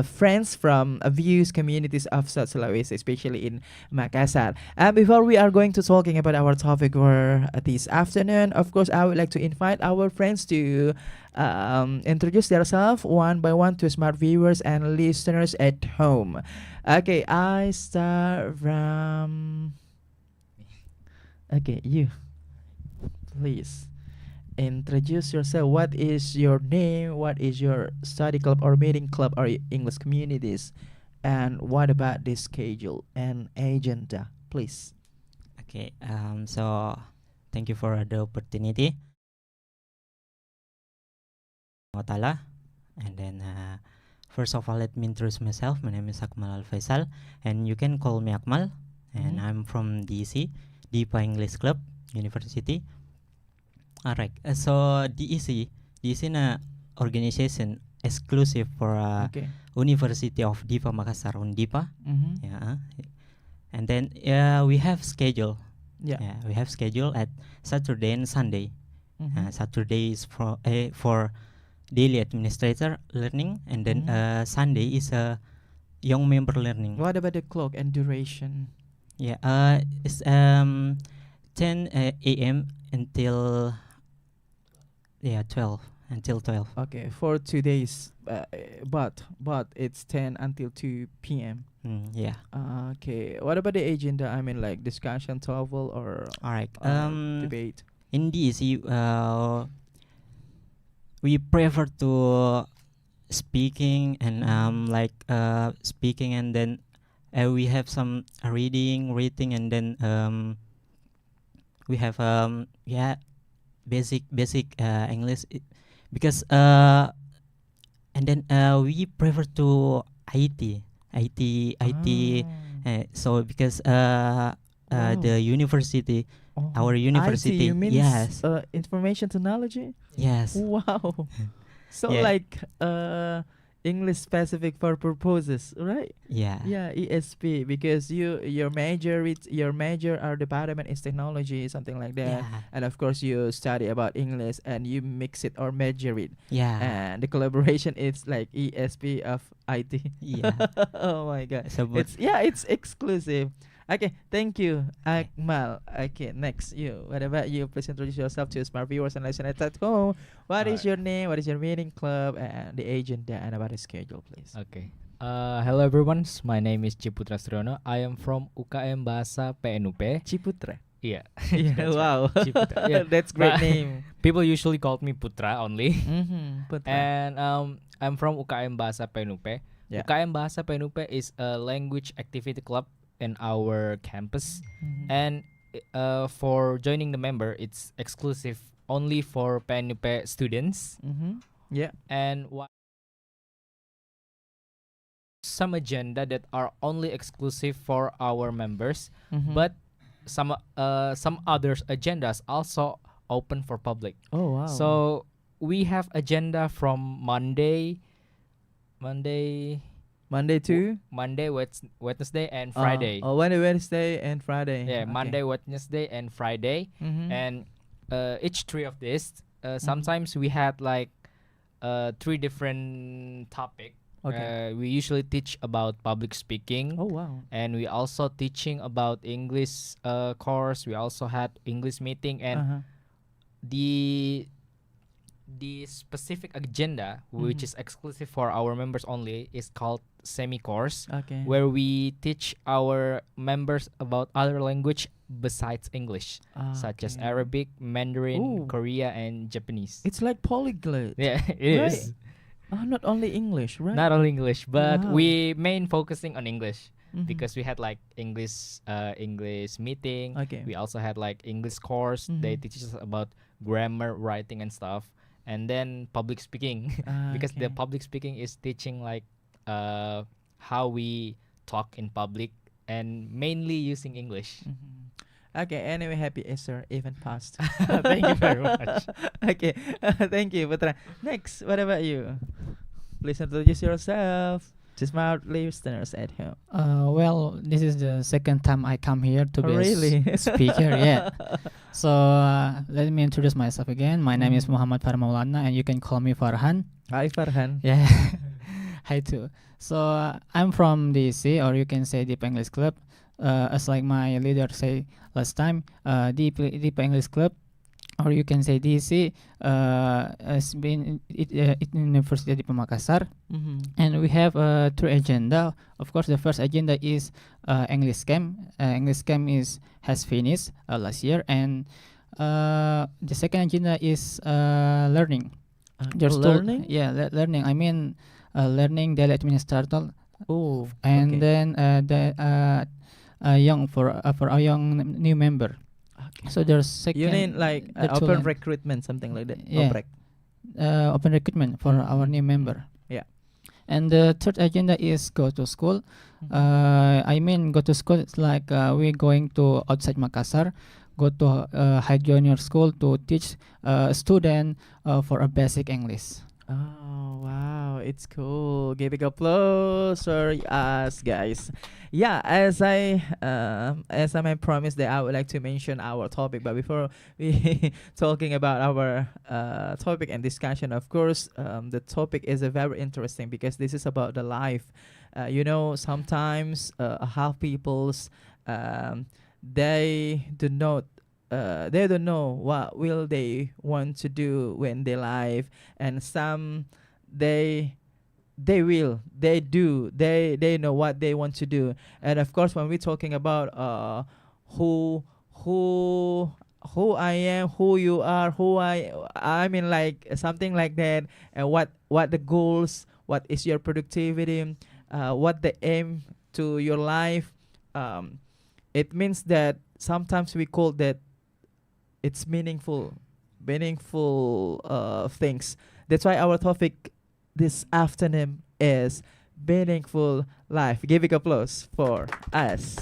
friends from views communities of South Sulawesi, especially in Makassar. And before we are going to talking about our topic for this afternoon, of course, I would like to invite our friends to introduce themselves one by one to smart viewers and listeners at home. Okay, I start from. Okay, you please introduce yourself. What is your name? What is your study club or meeting club or English communities? And what about the schedule and agenda, please? Okay, so thank you for the opportunity, Watala. And then, first of all, let me introduce myself. My name is Akmal Al Faisal, and you can call me Akmal. And Mhm. I'm from DEC, Dipa English Club University. Alright, so DEC na organization exclusive for Okay. University of Dipa Makassar on Dipa. Mm-hmm. Yeah, and then we have schedule. Yeah. Yeah, we have schedule at Saturday and Sunday. Mhm. Saturday is for daily administrator learning, and then Mhm. Sunday is young member learning. What about the clock and duration? Yeah, it's 10 a.m. until 12 until 12. Okay, for 2 days, but it's 10 until 2 p.m. Yeah. Okay, what about the agenda? I mean, like discussion, TOEFL, or All right. debate. In DEC, we prefer to speaking and speaking, and then we have some reading, and then we have basic English because and then we prefer to IT. So because Wow. the university, Oh, our university, IT, you mean yes, information technology? yes, Wow. So Yeah. like English specific for purposes, right? yeah, Yeah, ESP, because your major or department is technology, something like that. yeah, And of course you study about English and you mix it or major it. yeah, And the collaboration is like ESP of IT. yeah. Oh my god. So, but It's exclusive. Okay, thank you, Okay. Akmal. Okay, next you. What about you? Please introduce yourself to smart viewers and listeners at home. What is Alright. your name? What is your meeting club and the agenda and about the schedule, please? Okay. Hello everyone. My name is Ciputra Strono. I am from UKM Bahasa PNUP. Ciputra. Yeah. Yeah, That's right. wow. Ciputra. Yeah. That's great But name. People usually call me Putra only. Mm-hmm. Putra. And I'm from UKM Bahasa PNUP. Yeah. UKM Bahasa PNUP is a language activity club in our campus. Mhm. And for joining the member, it's exclusive only for PNUP students. Mm-hmm. Yeah. And some agenda that are only exclusive for our members, Mhm. but some others agendas also open for public. Oh wow. So we have agenda from Monday, Wednesday, and Friday. Wednesday and Friday. Yeah, Okay. Monday, Wednesday, and Friday. Mhm. And each three of these, sometimes we had like 3 different topic. Okay. We usually teach about public speaking, Oh wow. and we also teaching about English course. We also had English meeting, and Uh-huh. the specific agenda, which Mhm. is exclusive for our members only, is called semi course, Okay. where we teach our members about other language besides English, such as Okay. Arabic, Mandarin, Ooh. Korea, and Japanese. It's like polyglot. Yeah, it Right. is. Not only English, right? Not only English, but Wow. we main focusing on English Mhm. because we had like English meeting. Okay. We also had like English course. They Mhm. teach us about grammar, writing, and stuff. And then public speaking, because the Okay. public speaking is teaching like how we talk in public and mainly using English. Mhm. Okay, anyway, happy Easter, even past. Thank you very much. Okay, thank you, Putra. Next, what about you? Please introduce yourself to smart listeners at home. Well, this is the second time I come here to be a Really? speaker. Yeah. So let me introduce myself again. My name is Mhm. Muhammad Farmaulana, and you can call me Farhan. Hi, Farhan. Yeah. Hi too. So I'm from DC, or you can say Deep English Club. As like my leader say last time, Deep English Club, or you can say DC, has been it University di Makassar, Mm-hmm. and we have three agenda. Of course, the first agenda is English camp. English camp is has finished last year, and the second agenda is learning. There's Learning. learning. I mean, learning daily administrator, Oh, and okay. then the young for a young new member. Okay. So there's second. You mean like the two open lang- recruitment, something like that? Yeah. Oprek. Open recruitment for our new member. Yeah. And the third agenda is go to school. Mhm. I mean, go to school. It's like we're going to outside Makassar, go to high junior school to teach student for a basic English. Oh wow, it's cool. Give it applause for us, guys. Yeah, as I may promise that I would like to mention our topic, but before we talking about our topic and discussion, of course, the topic is a very interesting because this is about the life. Sometimes how people's um, they don't know what will they want to do when they live, and some they they know what they want to do. And of course, when we're talking about who who who I am, who you are, I mean, like something like that, and what the goals, what is your productivity, what the aim to your life. It means that sometimes we call that it's meaningful things. That's why our topic this afternoon is meaningful life. Give it applause for us.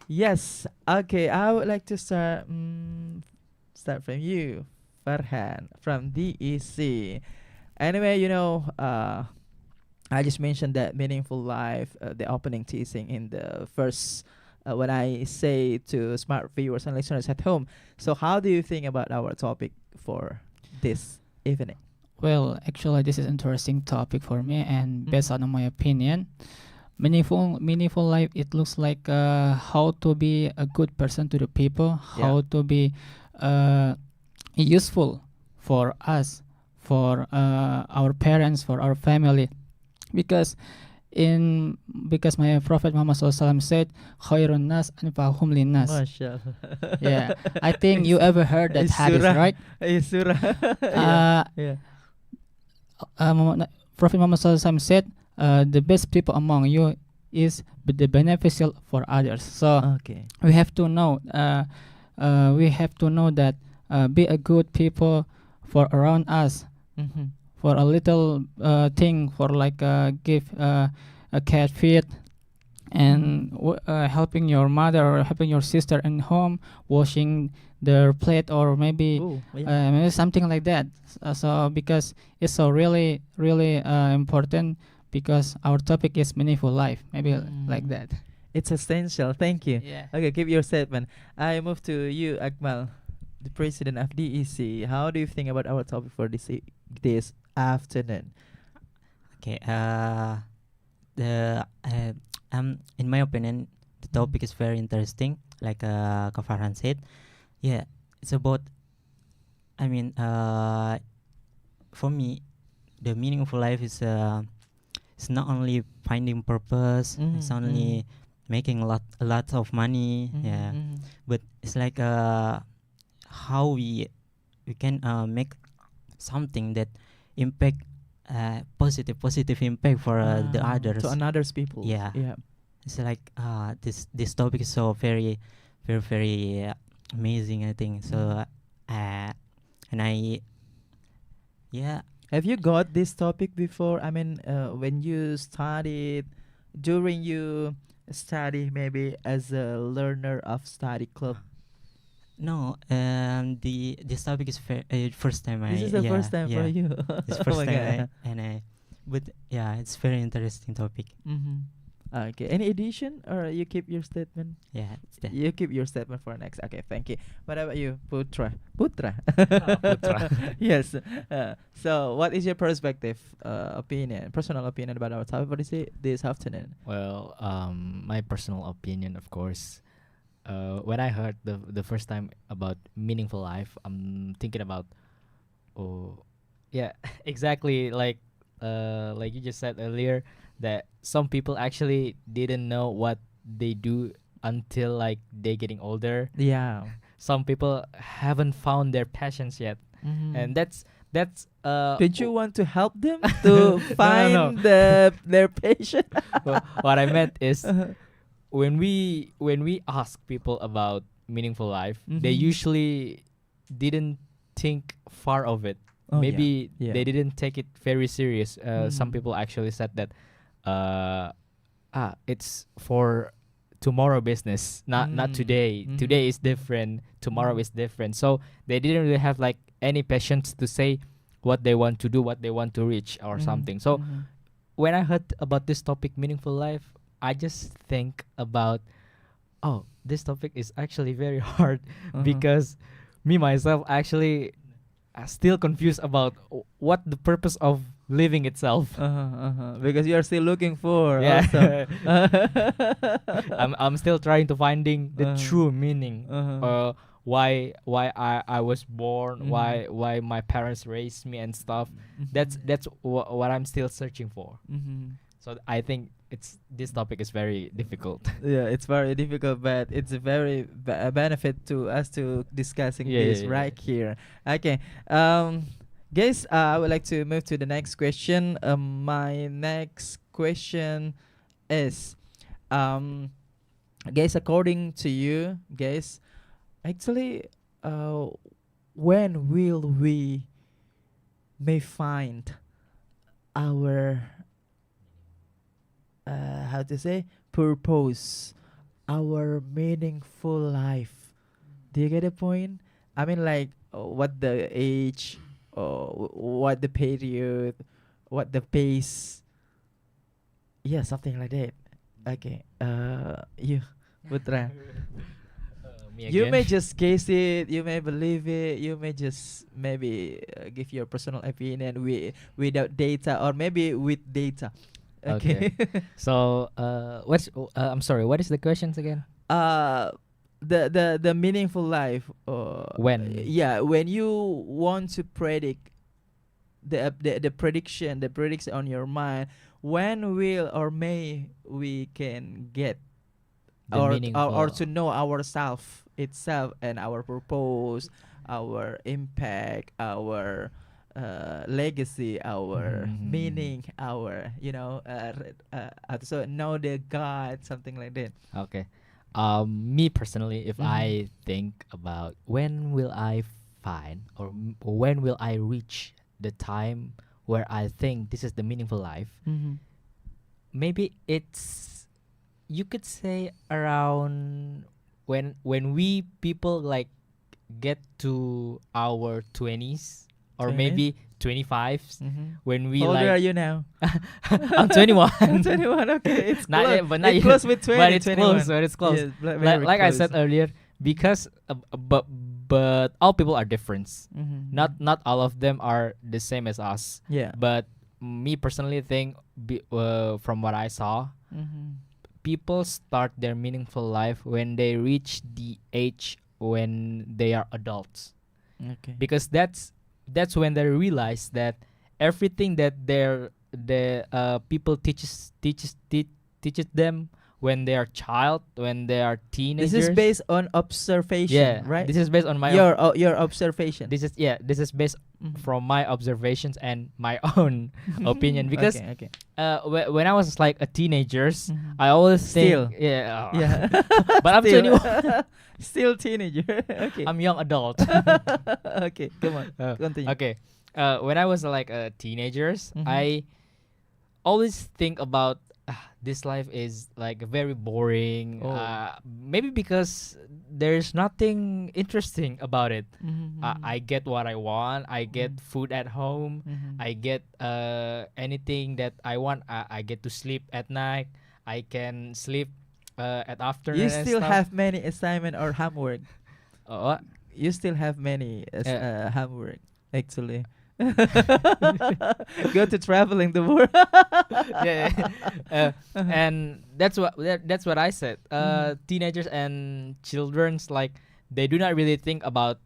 Yes. Okay. I would like to start from you, Farhan, from DEC. Anyway, I just mentioned that meaningful life, the opening teasing in the first, when I say to smart viewers and listeners at home. So, how do you think about our topic for this evening? Well, actually, this is interesting topic for me, and based Mhm. on my opinion, meaningful life. It looks like how to be a good person to the people, Yeah. how to be uh, useful for us, for our parents, for our family, because in because my Prophet Muhammad SAW said, "Khairun nas anfa'uhum linnas." Mashallah. Yeah, I think you ever heard that It's hadith, surah. right? It's surah. Uh, Yeah. Prophet Muhammad SAW said, "The best people among you is the beneficial for others." So Okay. we have to know, we have to know that be a good people for around us, Mm-hmm. for a little thing, for like give a cat feed, and helping your mother or helping your sister in home, washing their plate, or maybe Oh, yeah. maybe something like that. So because it's so really important, because our topic is meaningful life, maybe like Mm. that. It's essential. Thank you. Yeah. Okay, keep your statement. I move to you, Akmal, the president of DEC. How do you think about our topic for this afternoon? Okay. The In my opinion, the topic is very interesting. Like Kak Farhan said, yeah, it's about. I mean, for me, the meaningful life is it's not only finding purpose. It's Mhm, only making a lot of money. mhm, Yeah, mhm. but it's like how we can make something that impact positive impact for the others. To another's people. Yeah. Yeah. It's like this topic is so very very amazing, I think. So and I yeah Have you got this topic before? I mean, when you studied, during you study, maybe as a learner of study club. no this topic is first time This I is the yeah, first time for yeah. you. It's Oh first my time God. but yeah, it's very interesting topic. Mm-hmm. Okay. Any addition or you keep your statement? Yeah, it's that. You keep your statement for next. Okay, thank you. What about you, Putra? Putra. Putra. Yes. So, what is your perspective, opinion, personal opinion about our topic? What is it this afternoon? Well, my personal opinion, of course. When I heard the first time about meaningful life, I'm thinking about, oh, yeah, exactly like you just said earlier, that some people actually didn't know what they do until like they getting older. Yeah. Some people haven't found their passions yet, and that's Don't you want to help them to no, find no. their patient? What I meant is when we ask people about meaningful life, they Mhm. usually didn't think far of it. Oh, yeah. Maybe Yeah. they didn't take it very serious. Some Mhm. people actually said that it's for tomorrow business, not Mm. today. Mhm. Today is different, tomorrow Mhm. is different. So they didn't really have like any patience to say what they want to do, what they want to reach or Mhm. something. So Mhm. when I heard about this topic, meaningful life, I just think about, oh, this topic is actually very hard Uh-huh. because me myself actually still confused about what the purpose of living itself. Because you are still looking for Yeah. also. I'm still trying to finding the Uh-huh. true meaning. Uh-huh. Why I was born, Mhm. why my parents raised me and stuff. That's what I'm still searching for. Mhm. So I think this topic is very difficult. Yeah, it's very difficult, but it's a very a benefit to us to discussing Yeah, this yeah, yeah. right here. Okay, guys, I would like to move to the next question. My next question is, guys, according to you, guys, actually, when will we may find our how to say purpose, our meaningful life? Do you get the point? I mean, like, what the age, what the period, what the pace? Yeah, something like that. Okay. You, Putra. Me You again. may just guess it. You may believe it. You may just maybe give your personal opinion without data, or maybe with data. Okay. So I'm sorry. What is the questions again? uh the meaningful life, When? yeah, when you want to predict the prediction, the predicts on your mind, when will or may we can get The or meaningful. to know ourself itself and our purpose, our impact, our legacy, our Mhm. meaning, our so know the God, something like that. Okay. Me personally, if Mhm. I think about when will I find or when will I reach the time where I think this is the meaningful life, Mm-hmm. maybe it's, you could say, around when we people like get to our 20s or 20s? maybe 25s, Mm-hmm. when we How old are like you now? I'm 21. 21. Okay, it's Not close. yet, but not It's yet. close with 20. But it's 21. close, but it's close. Yes, Like, I said earlier, because but all people are different. Mm-hmm. Not all of them are the same as us. Yeah. But me personally think, from what I saw, Mm-hmm. people start their meaningful life when they reach the age when they are adults, Okay. because that's when they realize that everything that the people teaches them when they are child, when they are teenagers. This is based on observation, Yeah, right? this is based on my Your observation. this is based Mhm. from my observations and my own opinion, because okay. when I was like a teenagers, Mhm. I always Still. think, yeah, Yeah. but I'm Still. 21. Still teenager. Okay. I'm young adult. Okay, come on. Continue. Okay. When I was like a teenagers, Mhm. I always think about, this life is like very boring. Oh. Maybe because there's nothing interesting about it. Mhm. I get what I want. I get Mhm. food at home. Mhm. I get anything that I want. I get to sleep at night. I can sleep at You afternoon and still stuff. have many assignment or homework. Oh, You still have many homework actually. Go to traveling the world. yeah, and that's what I said. Mhm. Teenagers and children's, like, they do not really think about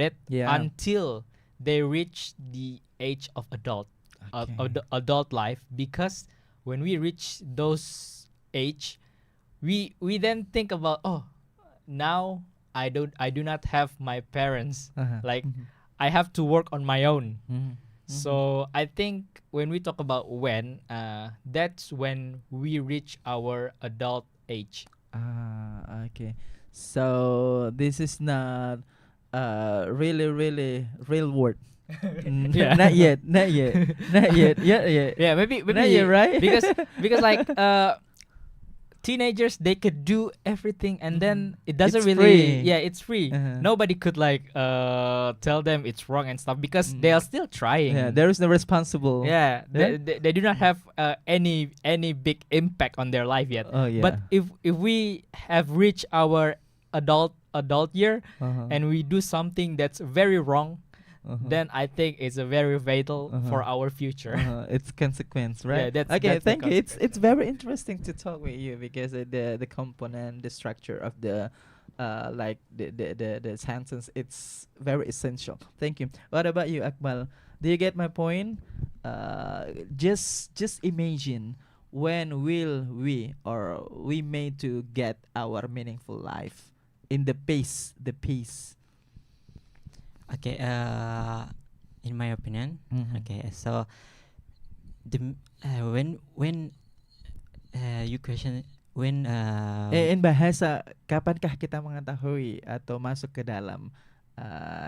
it Yeah. until they reach the age of Okay. adult life, because when we reach those age, we then think about, oh, now I do not have my parents, Uh-huh. like, Mhm. I have to work on my own. Mhm. So I think when we talk about when, that's when we reach our adult age. Okay. So this is not really really real world. Yeah. Not yet. Not yet. Not yet. Yeah, yeah. Yeah, maybe Not yet, right? because like teenagers, they could do everything, and then it doesn't It's really, free. yeah, it's free. Uh-huh. Nobody could like tell them it's wrong and stuff, because they Mm. are still trying. Yeah, there is no responsible. Yeah, Yeah? they do not have any big impact on their life yet. Oh yeah. But if we have reached our adult year, Uh-huh. and we do something that's very wrong, Uh-huh. then I think it's a very fatal for Uh-huh. our future. It's consequence, Yeah, right? that's- Okay, that's the thank you. It's consequence. very interesting to talk with you because the component, the structure of the like the sentence, it's very essential. Thank you. What about you, Akmal? Do you get my point? Just imagine when will we or we made to get our meaningful life in the pace. Okay, in my opinion, Mhm. okay, so when you question when In bahasa, kapankah kita mengetahui atau masuk ke dalam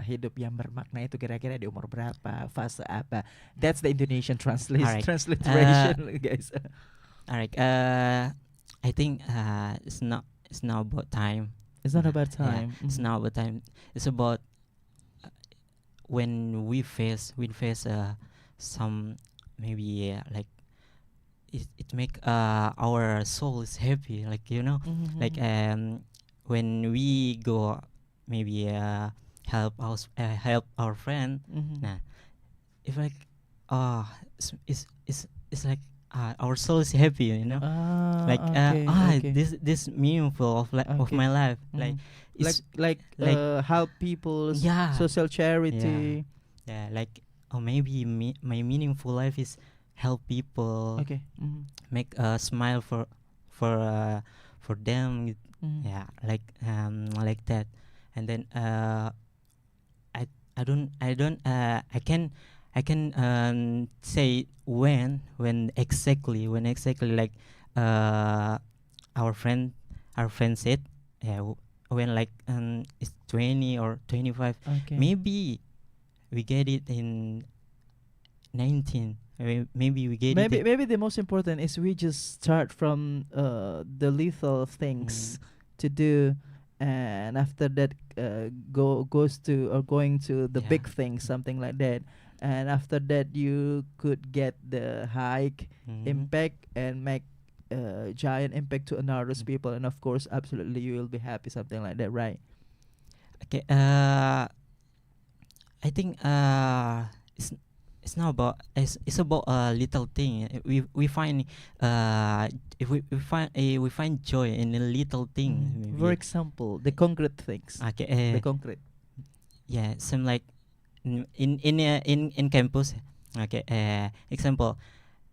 hidup yang bermakna itu kira-kira di umur berapa, fase apa? That's the Indonesian Alright. transliteration, guys. all right, I think it's not about time. It's not about Yeah, time. it's Mhm. not about time. It's about when we face some, maybe like it make our soul is happy, like, Mhm, like mhm. when we go, maybe help our friend. Mhm. Nah, if like it's like our soul is happy, like Okay. this meaningful of Okay. my life, like Mhm. it's like like help people, Yeah. social charity. yeah, like, or maybe my meaningful life is help people, Okay. Mhm. make a smile for them. Mhm. Yeah, like that. And then I can say when exactly, like uh our friend said, yeah, when like it's 20 or 25, Okay. maybe we get it in 19. Maybe we get Maybe it. maybe the most important is we just start from the little things to do, and after that goes to or going to the Yeah. big things, something like that, and after that you could get the high Mhm. impact and make giant impact to another Mm. people, and of course absolutely you will be happy, something like that, right? Okay. I think it's not about it's about a little thing. We find if we find joy in a little thing. For Maybe. example, the concrete things, Okay. the concrete. Yeah. Some like in campus. Okay. Example,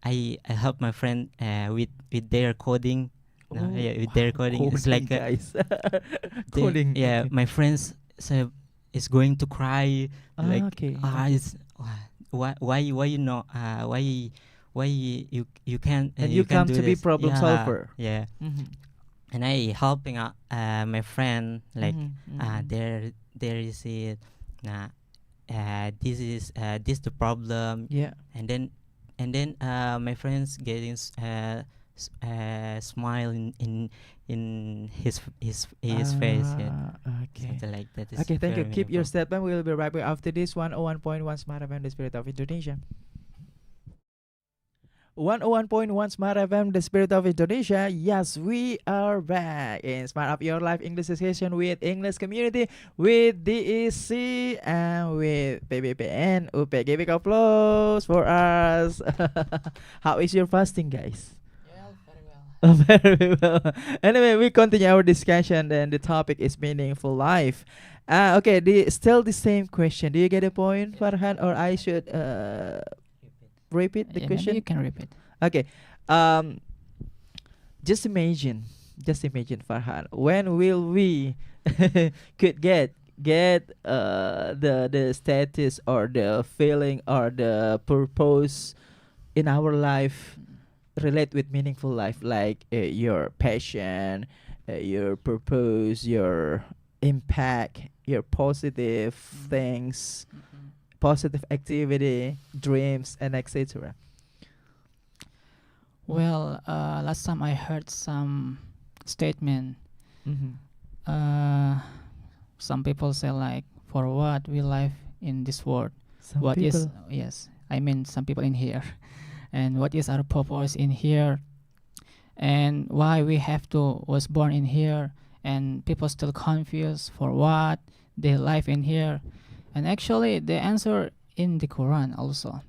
I help my friend with their coding. No, Oh, yeah, with their coding. It's coding, like guys. they- Coding. Yeah, okay. my friends say is going to cry. Like Okay. it's why you know why you can't And you come do to be this. problem Yeah, solver. yeah. Mhm. And I helping out my friend, like Mhm, mhm. there is it. Nah, this the problem. Yeah. And then my friends getting smile in his face. Yeah, Okay. something like that is Okay, thank you. very Keep your meaningful. statement. We will be right back after this 101.1 Smartfm, the spirit of Indonesia. 101.1 Smart FM, the spirit of Indonesia. Yes, we are back in Smart Up Your Life English Session with English Community, with DEC, and with PBPN. UP, give it applause for us. How is your fasting, guys? Well, very well. Oh, very well. Anyway, we continue our discussion, and the topic is meaningful life. Okay, still the same question. Do you get a point, Farhan, or I should repeat the Yeah, question? maybe you can repeat. Okay. Um, just imagine, Farhan. When will we could get the status or the feeling or the purpose in our life relate with meaningful life, like your passion, your purpose, your impact, your positive things, positive activity, dreams, and etc. Well, last time I heard some statement. Mm-hmm. Some people say like, for what we live in this world? Some What is people. yes? I mean some people in here, and what is our purpose in here, and why we have to was born in here, and people still confused for what they live in here, and actually the answer in the Quran also,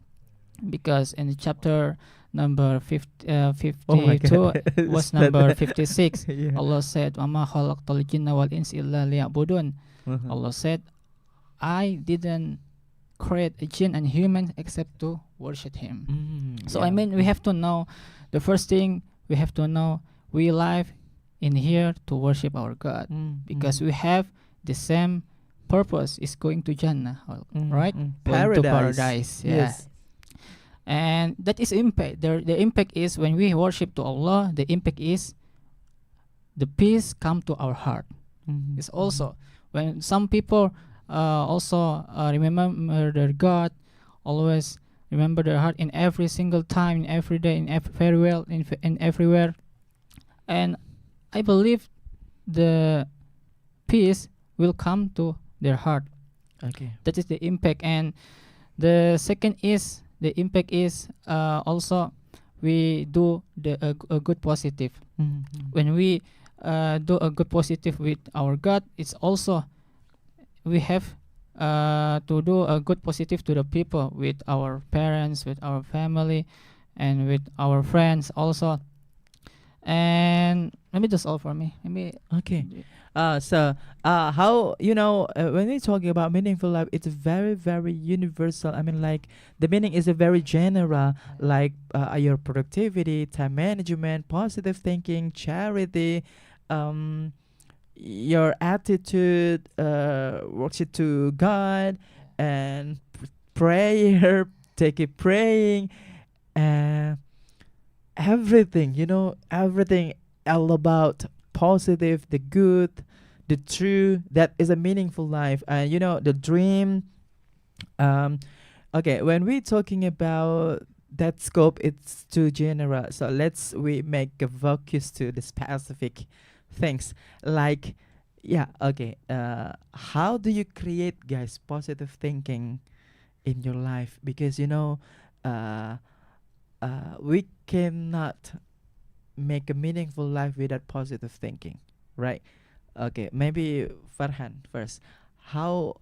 because in the chapter number Oh my 52 God. was Is that- number 56. Yeah. Allah said, "Wama khalaqtal jinna wal insa illa liya'budun." Mhm. Allah said, I didn't create a jinn and human except to worship Him. So I Yeah. mean, we have to know, the first thing we have to know, we live in here to worship our God, because we have the same purpose, is going to Jannah, right? Going to paradise. Yeah. Yes. And that is impact. The impact is when we worship to Allah, the impact is the peace come to our heart. Mhm. It's also when some people also remember their God, always remember their heart in every single time, in every day, in very well, in everywhere. And I believe the peace will come to their heart. Okay. That is the impact. And the second is the impact is also we do a good positive. Mhm. When we do a good positive with our God, it's also we have to do a good positive to the people, with our parents, with our family, and with our friends also. And maybe that's all for me. Maybe Okay. How when we're talking about meaningful life, it's very very universal. I mean, like the meaning is a very general, like your productivity, time management, positive thinking, charity, your attitude, worship to God, and prayer, take it praying, and everything. Everything all about positive, the good, the true. That is a meaningful life, and the dream. Okay, when we're talking about that scope, it's too general. So we make a focus to the specific things. Like, yeah, okay. How do you create, guys, positive thinking in your life? Because uh, we cannot make a meaningful life without positive thinking, right? Okay, maybe Farhan first. How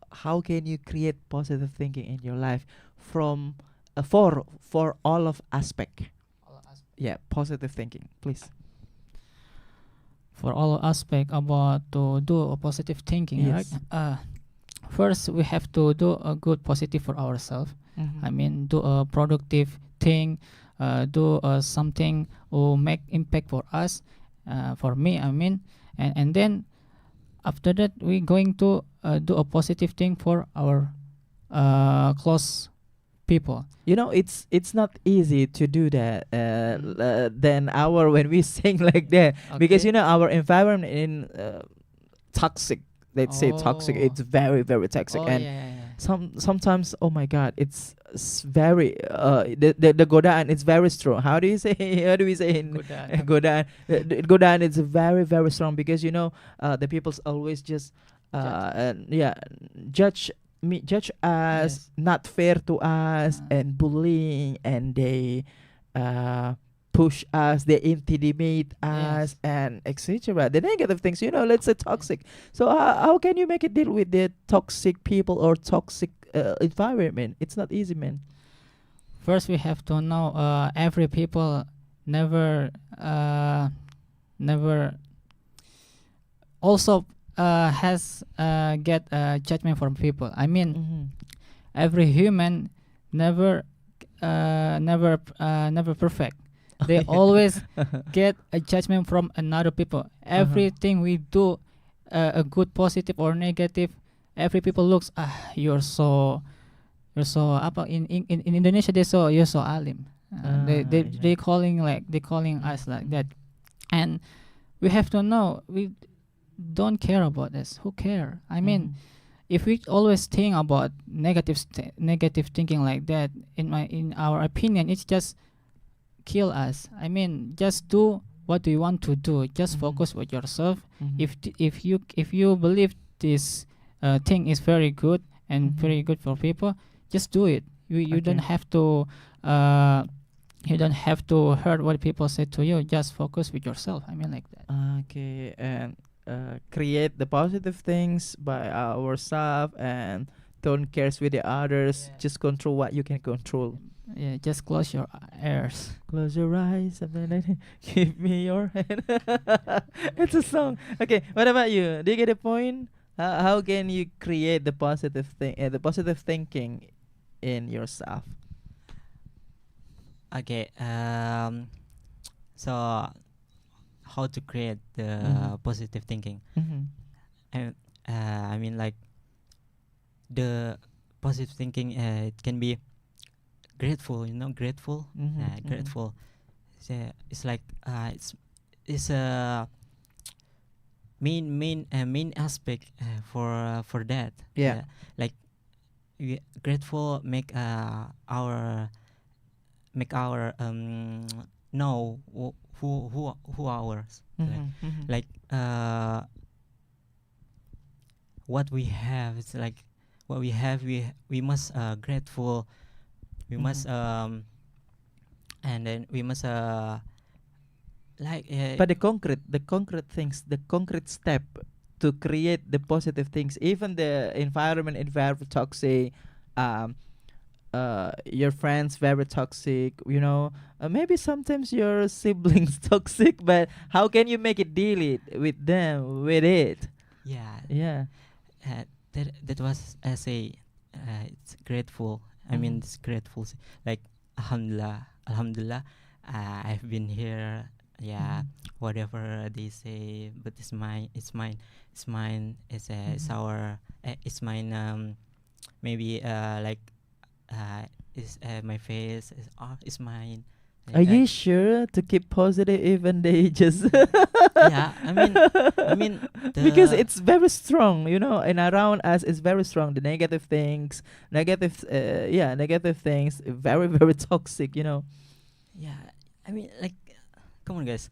can you create positive thinking in your life from for all of aspect? Yeah, positive thinking, please. for all aspect about to do a positive thinking, Yes. right? First, we have to do a good positive for ourselves. Mhm. I mean, do a productive thing, do something who make impact for us, for me. I mean, and then after that, we going to do a positive thing for our close people. It's not easy to do that. Then when we sing like that, because Okay. our environment in toxic. Let's say toxic. Oh. It's very very toxic, Oh and yeah. sometimes, oh my God, it's very the godaan is very strong. How do you say? How do we say in Good, godaan? Godaan is very very strong, because the people's always just yeah, judge us, Yes. not fair to us, Uh. and bullying, and they uh, push us, they intimidate us, Yes. and etc. The negative things, let's say toxic. So how can you make it deal with the toxic people or toxic environment? It's not easy, man. First, we have to know every people never never also has get judgment from people. I mean, Mm-hmm. every human never never perfect. They always get a judgment from another people. Everything we do, a good, positive or negative, every people looks, you're so apa in Indonesia they so you're so alim. They calling they calling us like that, and we have to know we don't care about this. Who care? I mean, if we always think about negative thinking like that, in our opinion, it's just kill us. I mean, just do what you want to do. Just focus with yourself. If you believe this thing is very good and very good for people, just do it. You don't have to you don't have to hear what people say to you. Just focus with yourself. I mean, like that. Okay, and create the positive things by ourselves and don't care with the others. Yeah. Just control what you can control. Yeah, just close your ears. Close your eyes and then give me your hand. It's a song. Okay, what about you? Do you get the point? How can you create the positive thing, the positive thinking in yourself? Okay. So how to create the positive thinking? I I mean, like, the positive thinking, it can be grateful, grateful. Grateful. It's like it's a main aspect for that. Yeah. Like, we grateful make our know who ours. Like, what we have. It's like what we have. We must grateful. We must and then we must like. But the concrete things, the concrete step to create the positive things, even the environment very toxic, your friends very toxic, maybe sometimes your siblings toxic, but how can you make it deal it with them with it? Yeah. That was I say, it's grateful. I mean, it's grateful. Like, alhamdulillah, I've been here. Yeah, whatever they say, but it's mine. It's mine. It's mine. It's our. It's mine. Maybe like, is my face is it's mine. Are you sure to keep positive even they just Yeah, I mean, because it's very strong, and around us it's very strong. The negative things, negative things, very very toxic. Yeah, I mean, like, come on, guys.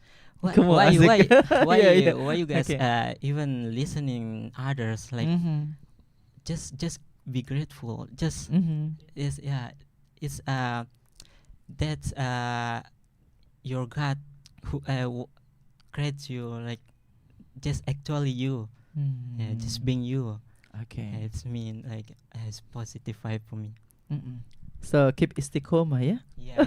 Come on, why Asik. Yeah. why you guys Okay. even listening others, like, just be grateful. Just is it's that's your God who creates you, like, just actually you. Yeah, just being you. Okay. It's mean, like, it's positive vibe for me. So keep istiqomah, yeah. Yeah.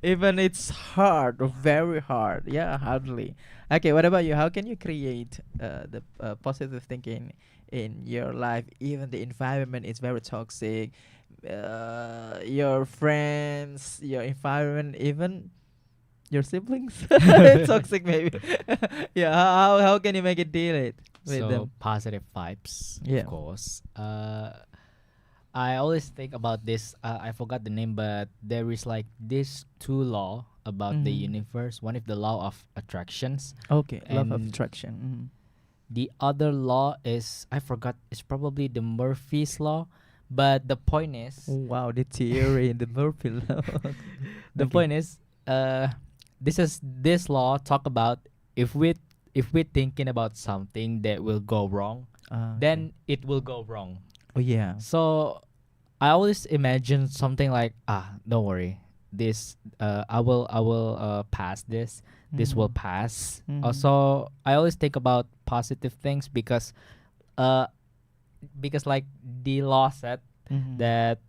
Even it's hard, or very hard. Yeah, hardly. Okay, what about you? How can you create the positive thinking in your life? Even the environment is very toxic. Your friends, your environment, even your siblings, toxic maybe. Yeah, how can you make it deal it with So them? positive vibes, Yeah. of course. I always think about this. I forgot the name, but there is like this two law about the universe. One is the law of attractions. Okay, love of And attraction. The other law is I forgot. It's probably the Murphy's law. But the point is, Wow, the theory in the Murphy law. the Okay. point is, this law talk about if we thinking about something that will go wrong, then it will go wrong. Oh yeah. So I always imagine something like, don't worry, this I will pass this. This will pass. Mhm. Also, I always think about positive things uh because like the law said Mhm. that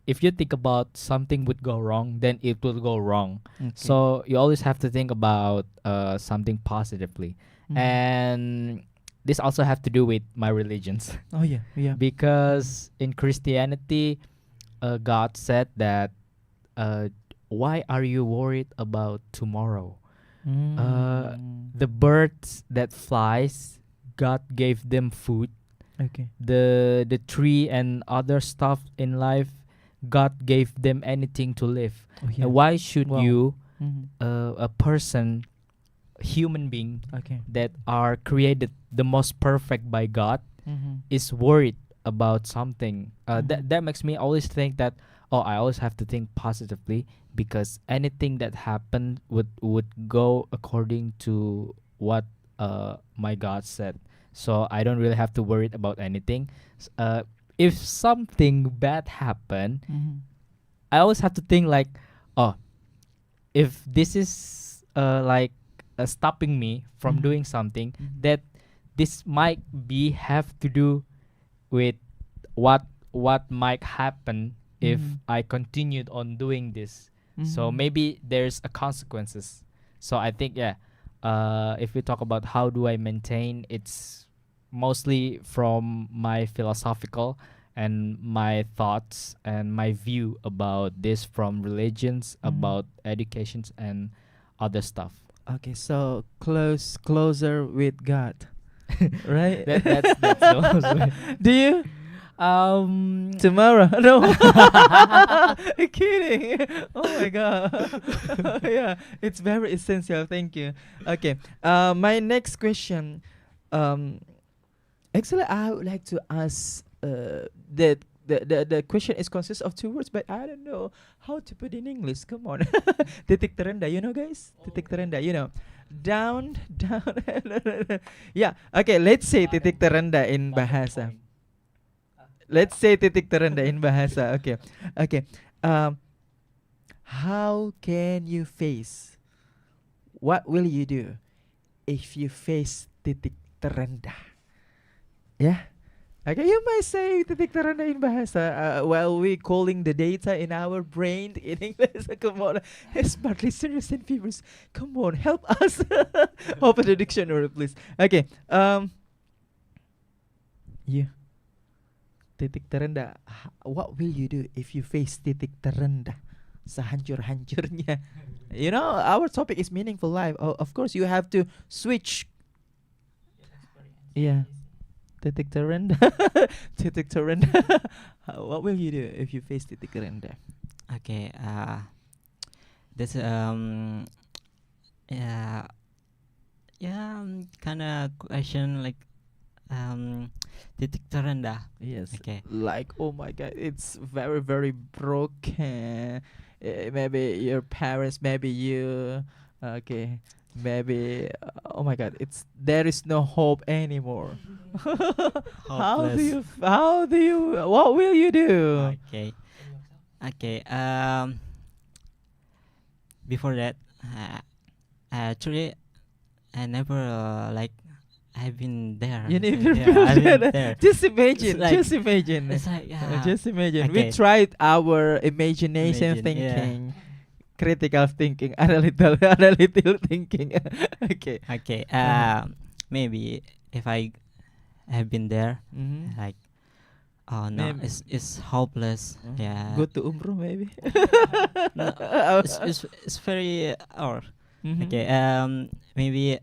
if you think about something would go wrong, then it will go wrong. Okay. So you always have to think about something positively. Mhm. And this also have to do with my religions Oh yeah, yeah. because in Christianity, God said that why are you worried about tomorrow? The birds that flies, God gave them food. Okay. The tree and other stuff in life, God gave them anything to live. Oh yeah. And why should Wow. you, Mhm. a person, human being Okay. that are created the most perfect by God, Mhm. is worried about something? Mhm. That makes me always think that, oh, I always have to think positively, because anything that happened would go according to what my God said. So I don't really have to worry about anything. If something bad happened, Mhm. I always have to think like, oh, if this is like stopping me from Mhm. doing something, Mhm. that this might be have to do with what might happen if Mhm. I continued on doing this. So Mhm. maybe there's a consequences. So I think, yeah, if we talk about how do I maintain, it's mostly from my philosophical and my thoughts and my view about this, from religions, Mhm. about educations and other stuff. Okay, so closer with God, right? That's the most way. Do you tomorrow? No, kidding. Oh my god. Yeah, it's very essential. Thank you. Okay. My next question. Um, Actually, I would like to ask. That the question is consists of two words, but I don't know how to put in English. Come on. Titik terendah, you know, guys. Titik terendah, you know. Down, down. Yeah. Okay. Let's say titik terendah in bahasa. Let's say titik terendah in bahasa. Okay. Okay. Um, how can you face? What will you do if you face titik terendah? Yeah. Okay, you might say titik terendah in bahasa while we calling the data in our brain in English. Come on, smart listeners and viewers, come on, help us. Open the dictionary, please. Okay. Yeah. Titik terendah. What will you do if you face titik terendah? Sehancur-hancurnya. You know, our topic is meaningful life. Oh, of course, you have to switch. Yeah. Titik terendah. Titik terendah. What will you do if you face titik terendah? Okay. That's yeah, kind of question like titik terendah. Yes. Okay. Like, oh my god, it's very, very broken. Maybe your parents, maybe you. Okay. Maybe, oh my god, there is no hope anymore. Hopeless. What will you do? Okay. Okay. Before that, actually, I never like I've been there. You never Yeah, feel I've been that. there. Just imagine. It's like- Just imagine. It's like Just imagine. We Okay. tried our imagination Imagine, yeah. thinking, critical thinking, analytical thinking. Okay. Okay. Uh-huh. Maybe if I have been there, Mm-hmm. like, oh no, Maybe. it's hopeless. Yeah. Go to umroh maybe. No, it's very Mhm. okay. Maybe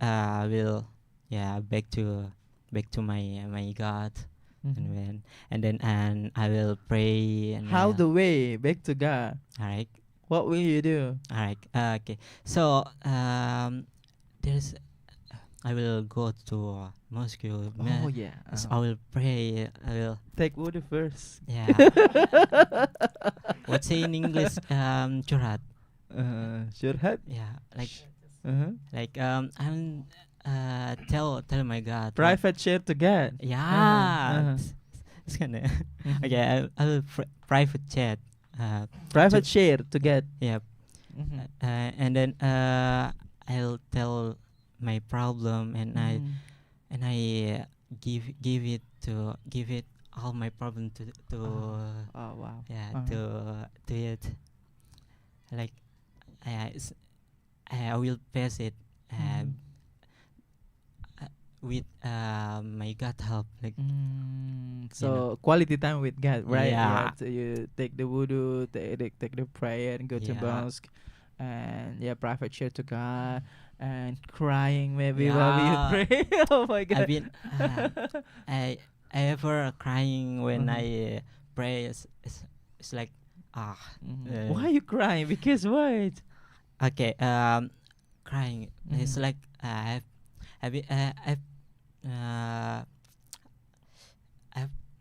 will back to my God, Mhm. and then I will pray and How the way back to God? alright. What will you do? Alright. Okay. So there's I will go to mosque. Oh yeah. So I will pray. I will Take wudu first. yeah. What's say in English? Curhat. Curhat. Yeah. Like Uh-huh. I'm tell my God. Private share to God. Yeah. Uh-huh. It's kinda Mhm. okay. I will private chat. Private share to God. Yeah. And then I'll tell my problem, and I give it all my problem to Oh wow. yeah Uh-huh. to it, like I will face it with my gut help, like So quality time with God, right? Yeah. So you take the wudu, take the prayer, and go to Yeah. mosque, and private share to God, and crying maybe while you Yeah. pray. Oh my I've God. been I ever crying when Uh-huh. I pray. It's like Why you crying? Because what? okay, crying. It's Mhm. like uh, I've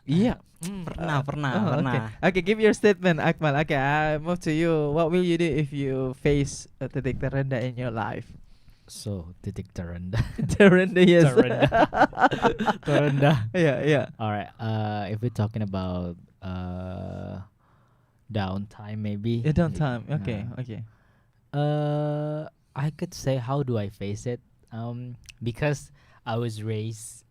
Yeah. pernah. Okay, give your statement, Akmal. Okay, I move to you. What will you do if you face a titik terendah in your life? So titik terendah. Terendah, yes. Terendah. Terendah. Yeah. All right. If we're talking about downtime, maybe. You don't time. Okay. I could say, how do I face it? Because I was raised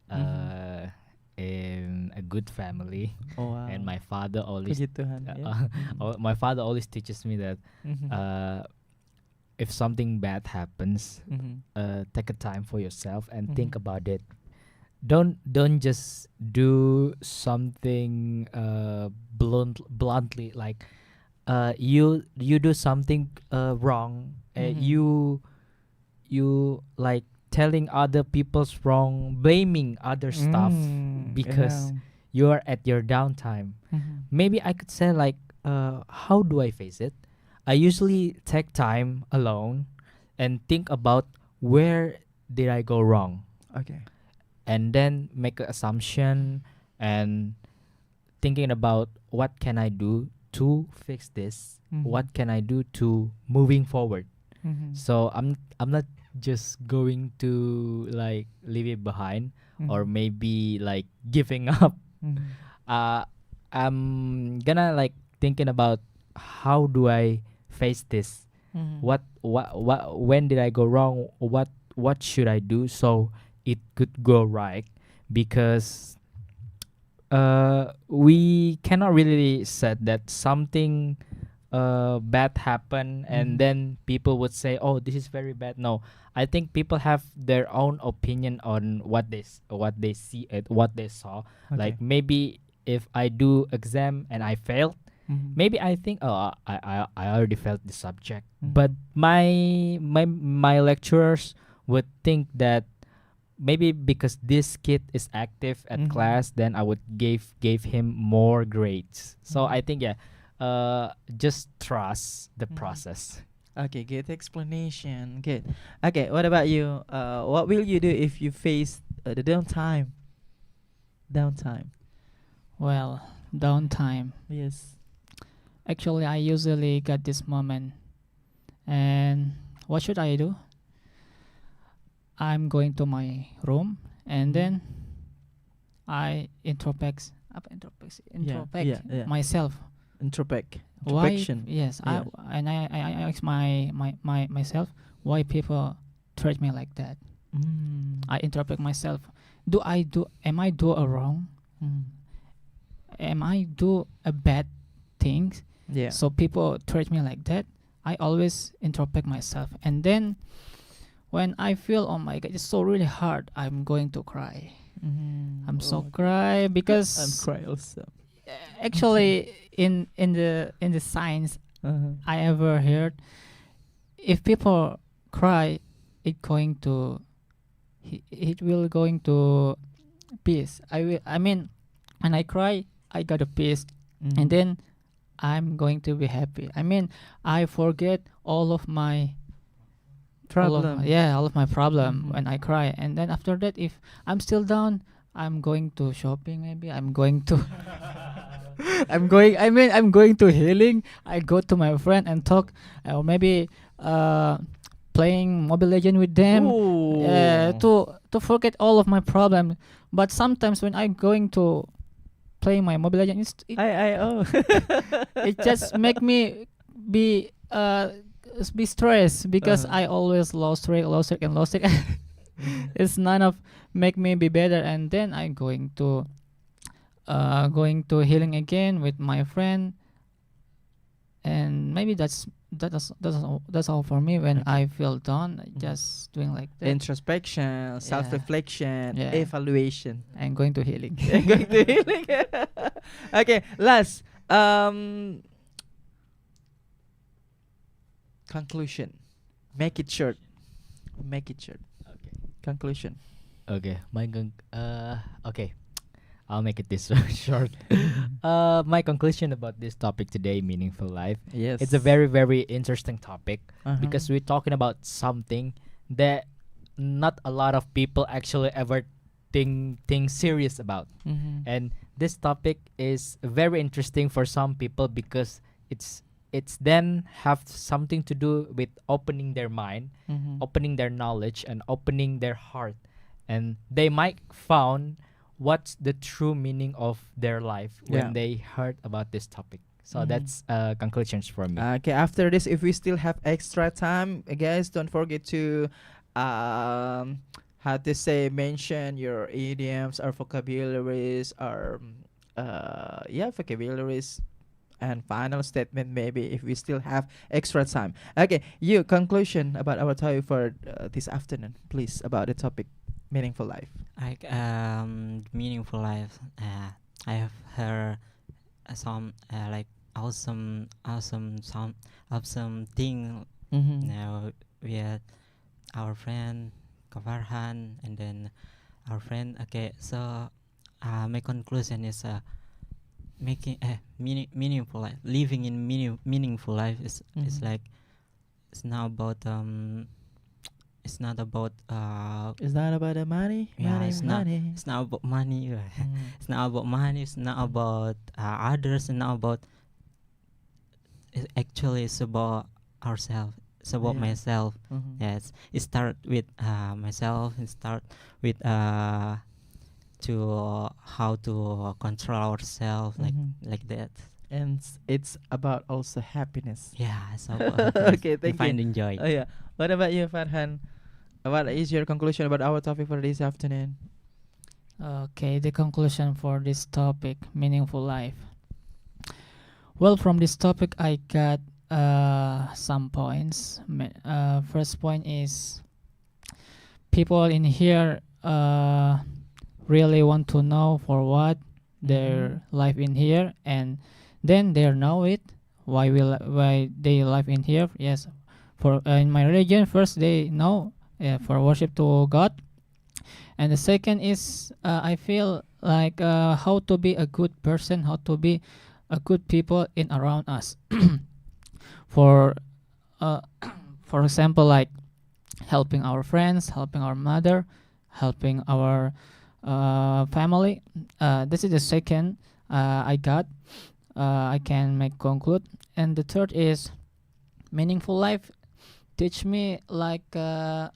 in a good family, Oh wow. and my father always Puji Tuhan. my father always teaches me that if something bad happens, take a time for yourself and think about it. Don't just do something bluntly, like you do something wrong, you like telling other people's wrong, blaming other stuff because you're at your downtime. Maybe I could say, like, how do I face it? I usually take time alone and think about where did I go wrong, Okay. and then make an assumption and thinking about what can I do to fix this, what can I do to moving forward. So I'm not just going to like leave it behind, or maybe like giving up. I'm gonna like thinking about how do I face this, what when did I go wrong, what should I do so it could go right, because we cannot really said that something bad happen and then people would say, oh, this is very bad. No, I think people have their own opinion on what they see it, what they saw. Like maybe if I do exam and I failed, maybe I think, oh, I already failed the subject. But my lecturers would think that maybe because this kid is active at class, then I would gave him more grades. So I think just trust the process. Okay, good explanation. Good. Okay, what about you? What will you do if you face the downtime? Downtime. Well, downtime. Yes. Actually, I usually get this moment, and what should I do? I'm going to my room, and then I introspect Yeah. myself. Introspection. Yes, Yeah. I ask myself why people treat me like that. I introspect myself. Am I do a wrong? Am I do a bad things? Yeah. So people treat me like that. I always introspect myself, and then when I feel, oh my god, it's so really hard, I'm going to cry. I'm so cry because I'm cry also. actually in the science I ever heard, if people cry, it will going to peace. I mean when I cry, I got a peace, and then I'm going to be happy. I mean, I forget all of my Problem. all of my problem when I cry, and then after that, if I'm still down, I'm going to shopping. Maybe I'm going to I'm going to healing. I go to my friend and talk, or maybe playing Mobile Legend with them, to forget all of my problem. But sometimes when I'm going to play my Mobile Legend, it just make me be be stressed because Uh-huh. I always lost track, lost track, and lost track. It's none of make me be better, and then I'm going to healing again with my friend, and maybe that's all for me when Okay. I feel down. Mhm. Just doing like that. Introspection, self-reflection, Yeah. evaluation. I'm going to healing. Going to healing. Okay, last conclusion. Make it short. Make it short. Okay. Conclusion. Okay. Okay. I'll make it this short. My conclusion about this topic today, meaningful life. Yes. It's a very, very interesting topic Uh-huh. because we're talking about something that not a lot of people actually ever think serious about. Mhm. And this topic is very interesting for some people because it's then have something to do with opening their mind, Mhm. opening their knowledge, and opening their heart, and they might found what's the true meaning of their life Yeah. when they heard about this topic. So Mhm. that's conclusions for me. Okay, after this, if we still have extra time, guys, don't forget to how to say, mention your idioms or vocabularies or vocabularies and final statement, maybe, if we still have extra time. Okay, you conclusion about our topic for this afternoon, please, about the topic meaningful life. Like meaningful life. I have heard some like awesome thing Mm-hmm. now with our friend Kavarhan, and then our friend. Okay, so my conclusion is making a meaningful life. Living in meaningful life is Mhm. like it's not about it's not about It's not about the money, yeah, money, it's not money. it's not about money. Mhm. It's not about money. It's not about others. It's not about. Actually, it's about ourselves. It's about Yeah. myself. Mhm. Yes, it start with myself. It start with to how to control ourselves, Mhm. like that. And it's about also happiness. Yeah, it's about happiness. Okay, thank you. Finding joy. Oh yeah. What about you, Farhan? What is your conclusion about our topic for this afternoon? Okay, the conclusion for this topic, meaningful life. Well, from this topic, I got some points. First point is people in here really want to know for what their life in here, and then they know it. Why they live in here? Yes, for in my religion, first they know for worship to God, and the second is I feel like how to be a good person, how to be a good people in around us. For uh, for example, like helping our friends, helping our mother, helping our family. This is the second I got. I can make conclude, and the third is meaningful life. Teach me like how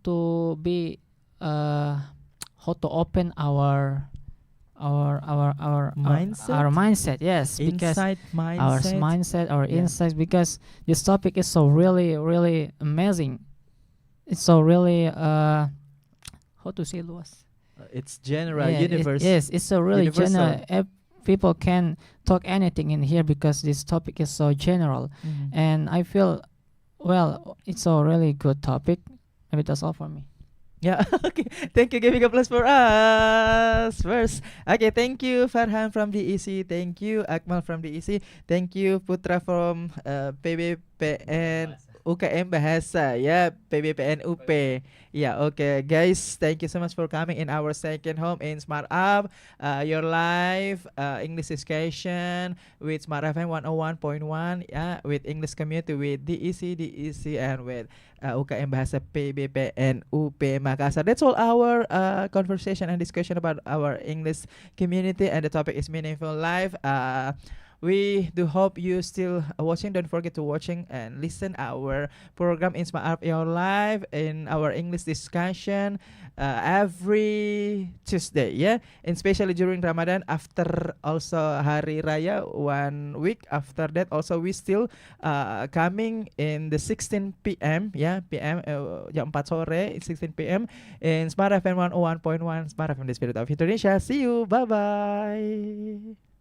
to be how to open Mindset? our mindset. Yes, because Inside our mindset. mindset, our Yeah. insights, because this topic is so really amazing. It's so really how to say, Luas? It's general Yeah, universe. yes, it's so really universal. general. People can talk anything in here because this topic is so general, Mhm. and I feel well, it's a really good topic. Maybe that's all for me. Yeah, okay. Thank you, giving a plus for us first. Okay, thank you, Farhan from DEC. Thank you, Akmal from DEC. Thank you, Putra from PBPN UKM Bahasa. Yeah, PBPN UP. Yeah, okay, guys. Thank you so much for coming in our second home in Smart Up. Your live English education with Smart FM 101.1. Yeah, with English community with DEC, and with UKM Bahasa PBPN UP Makassar. That's all our conversation and discussion about our English community, and the topic is meaningful life. we do hope you still watching. Don't forget to watching and listen our program in Smart Your Life in our English discussion every Tuesday, yeah, and especially during Ramadan after also Hari Raya 1 week after that also we still coming in the 16 p.m. yeah p.m. Jam 4 sore 16 p.m. in Smart FM 101.1 Smart FM the Spirit of Indonesia. See you, bye bye.